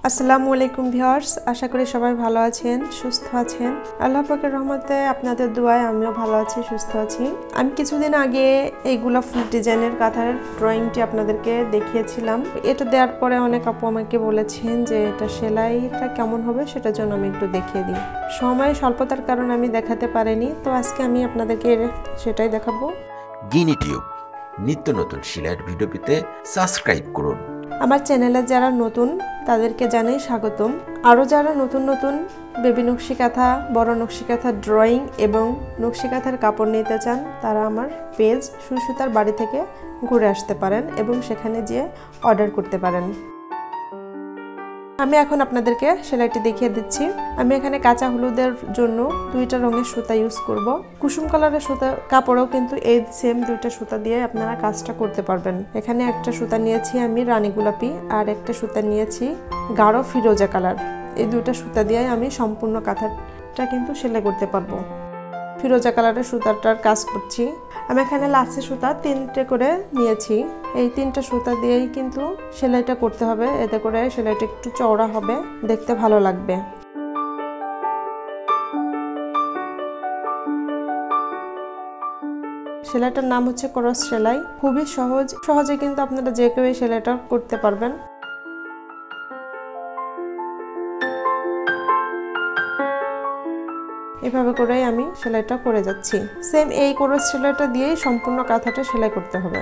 আসসালামু আলাইকুম ভিউয়ার্স, আশা করি সবাই ভালো আছেন, সুস্থ আছেন। আল্লাহ পাকের রহমতে আপনাদের দোয়ায় আমিও ভালো আছি, সুস্থ আছি। আমি কিছুদিন আগে এইগুলা ফুল ডিজাইনের কাঁথার ড্রয়িংটি আপনাদেরকে দেখিয়েছিলাম। এটা দেওয়ার পরে অনেক আপু আমাকে বলেছেন যে এটা সেলাইটা কেমন হবে সেটার জন্য আমি একটু দেখিয়ে দিই। সময় স্বল্পতার কারণে আমি দেখাতে পারিনি, তো আজকে আমি আপনাদেরকে সেটাই দেখাবো। গিনি টিউব নিত্য নতুন সেলাইয়ের ভিডিও পেতে সাবস্ক্রাইব করুন। আমার চ্যানেলে যারা নতুন তাদেরকে জানাই স্বাগতম। আরও যারা নতুন বেবি নকশি কাঁথা, বড় নকশি কাঁথা ড্রয়িং এবং নকশি কাঁথার কাপড় নিতে চান তারা আমার পেজ সুই সুতার বাড়ি থেকে ঘুরে আসতে পারেন এবং সেখানে যেয়ে অর্ডার করতে পারেন। আমি এখন আপনাদেরকে সেলাইটি দেখিয়ে দিচ্ছি। আমি এখানে কাঁচা হলুদের জন্য দুইটা রঙের সুতা ইউজ করব। কুসুম কালারের সুতা কাপড়েও কিন্তু এই সেম দুইটা সুতা দিয়ে আপনারা কাজটা করতে পারবেন। এখানে একটা সুতা নিয়েছি আমি রানী গোলাপি, আর একটা সুতা নিয়েছি গাঢ় ফিরোজা কালার। এই দুইটা সুতা দিয়ে আমি সম্পূর্ণ কাঁথাটা কিন্তু সেলাই করতে পারবো। ফিরোজা কালারের সুতাটার কাজ করছি। আমি এখানে লাচ্ছি সুতা 3টে করে নিয়েছি। এই 3টা সুতা দিয়েই কিন্তু সেলাইটা করতে হবে, এতে করে সেলাইটা একটু চওড়া হবে, দেখতে ভালো লাগবে। সেলাইটার নাম হচ্ছে ক্রস সেলাই। খুবই সহজে কিন্তু আপনারা যে কেউ এই সেলাইটা করতে পারবেন। এভাবে করেই আমি সেলাইটা করে যাচ্ছি। সেম এই ক্রস সেলাইটা দিয়েই সম্পূর্ণ কাঁথাটা সেলাই করতে হবে।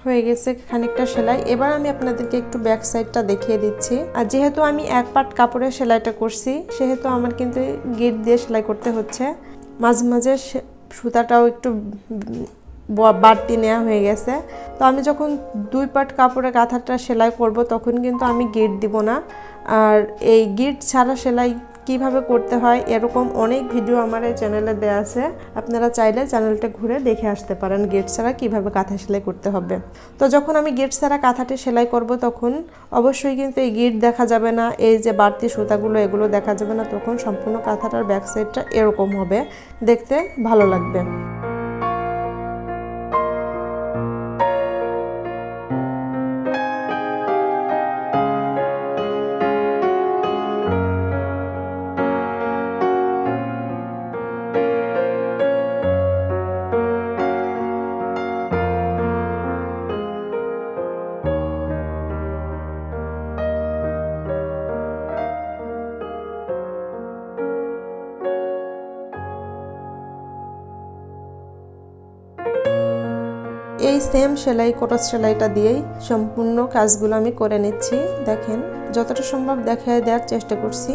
হয়ে গেছে খানিকটা সেলাই। এবার আমি আপনাদেরকে একটু ব্যাক সাইডটা দেখিয়ে দিচ্ছি। আর যেহেতু আমি এক পাট কাপড়ে সেলাইটা করছি, সেহেতু আমার কিন্তু গিট দিয়ে সেলাই করতে হচ্ছে। মাঝে মাঝে সুতাটাও একটু বাড়তি নেওয়া হয়ে গেছে। তো আমি যখন 2 পাট কাপড়ে কাঁথাটা সেলাই করব তখন কিন্তু আমি গিট দিব না। আর এই গিট ছাড়া সেলাই কিভাবে করতে হয় এরকম অনেক ভিডিও আমার এই চ্যানেলে দেওয়া আছে, আপনারা চাইলে চ্যানেলটা ঘুরে দেখে আসতে পারেন গিট ছাড়া কিভাবে কাঁথা সেলাই করতে হবে। তো যখন আমি গিট ছাড়া কাঁথাটি সেলাই করব তখন অবশ্যই কিন্তু এই গিট দেখা যাবে না, এই যে বাড়তি সুতাগুলো এগুলো দেখা যাবে না। তখন সম্পূর্ণ কাঁথাটার ব্যাক সাইডটা এরকম হবে, দেখতে ভালো লাগবে। এই সেম সেলাই ক্রস সেলাইটা দিয়েই সম্পূর্ণ কাজগুলো আমি করে নিচ্ছি। দেখেন যতটা সম্ভব দেখায় দেওয়ার চেষ্টা করছি।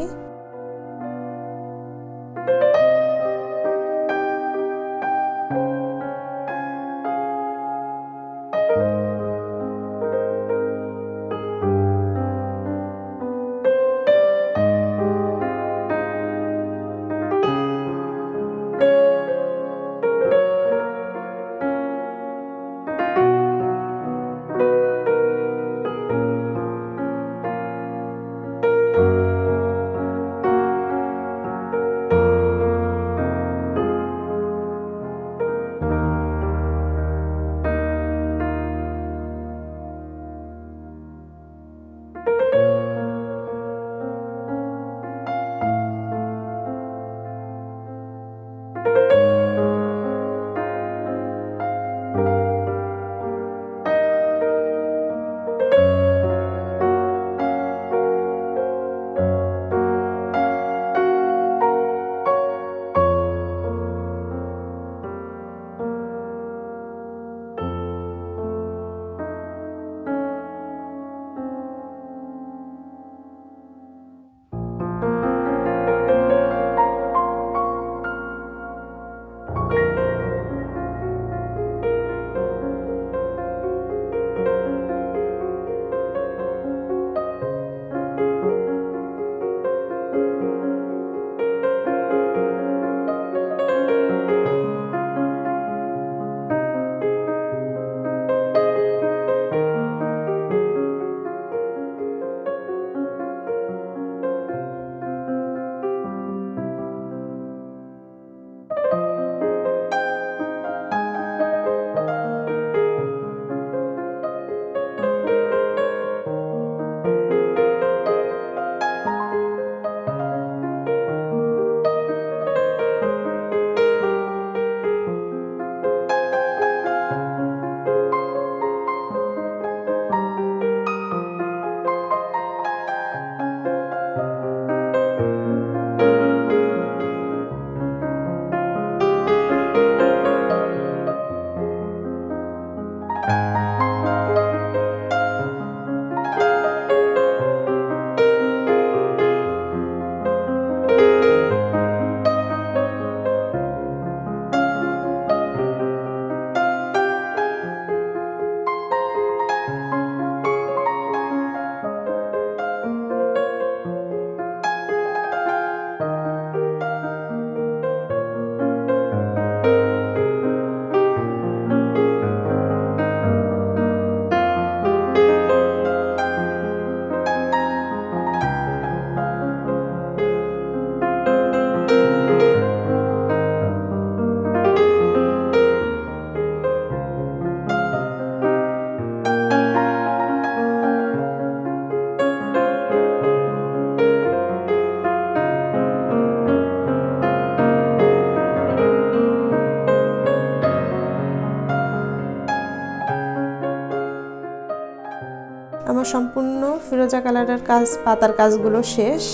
সম্পূর্ণ ফিরোজা কালারের কাজ, পাতার কাজগুলো শেষ।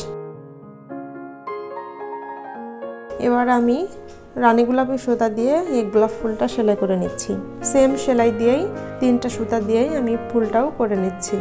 এবার আমি রানী গোলাপি সুতা দিয়ে এই গোলাপ ফুলটা সেলাই করে নিচ্ছি। সেম সেলাই দিয়েই 3টা সুতা দিয়েই আমি ফুলটাও করে নিচ্ছি।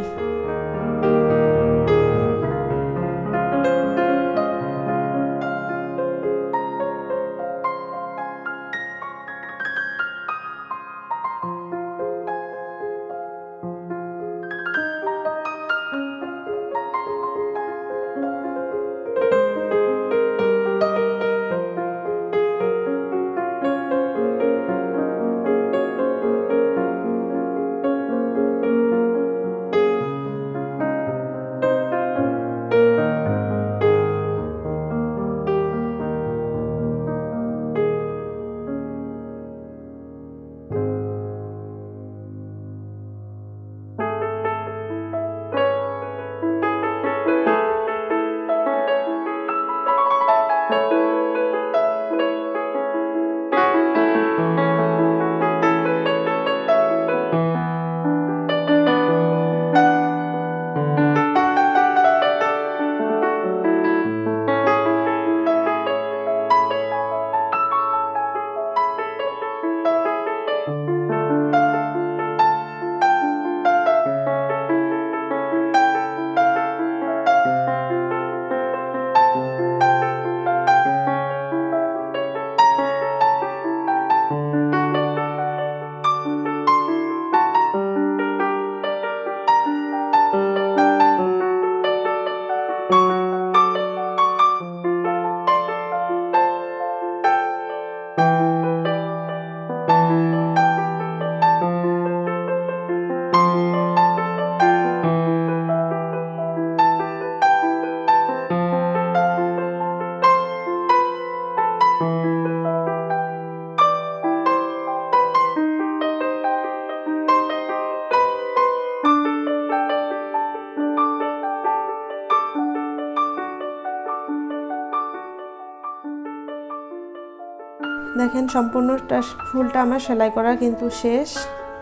দেখেন সম্পূর্ণটা ফুলটা আমার সেলাই করা কিন্তু শেষ।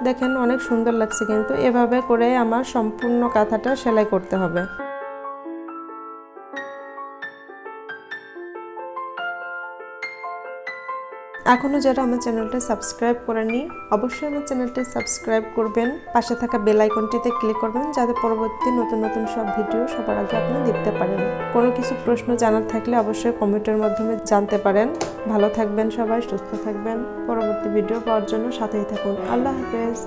দেখেন অনেক সুন্দর লাগছে, কিন্তু এভাবে করে আমার সম্পূর্ণ কাঁথাটা সেলাই করতে হবে। এখনও যারা আমার চ্যানেলটা সাবস্ক্রাইব করেনি অবশ্যই আমার চ্যানেলটি সাবস্ক্রাইব করবেন, পাশে থাকা বেল আইকনটিতে ক্লিক করবেন যাতে পরবর্তী নতুন নতুন সব ভিডিও সবার আগে আপনি দেখতে পারেন। কোনো কিছু প্রশ্ন জানার থাকলে অবশ্যই কমেন্টের মাধ্যমে জানতে পারেন। ভালো থাকবেন সবাই, সুস্থ থাকবেন। পরবর্তী ভিডিও পাওয়ার জন্য সাথেই থাকুন। আল্লাহ হাফেজ।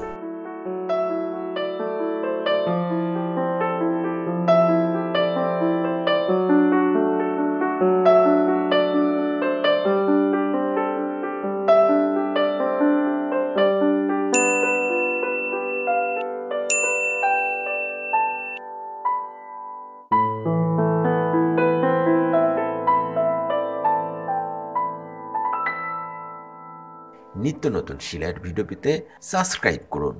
নিত্য নতুন সেলাইয়ের ভিডিও পেতে সাবস্ক্রাইব করুন।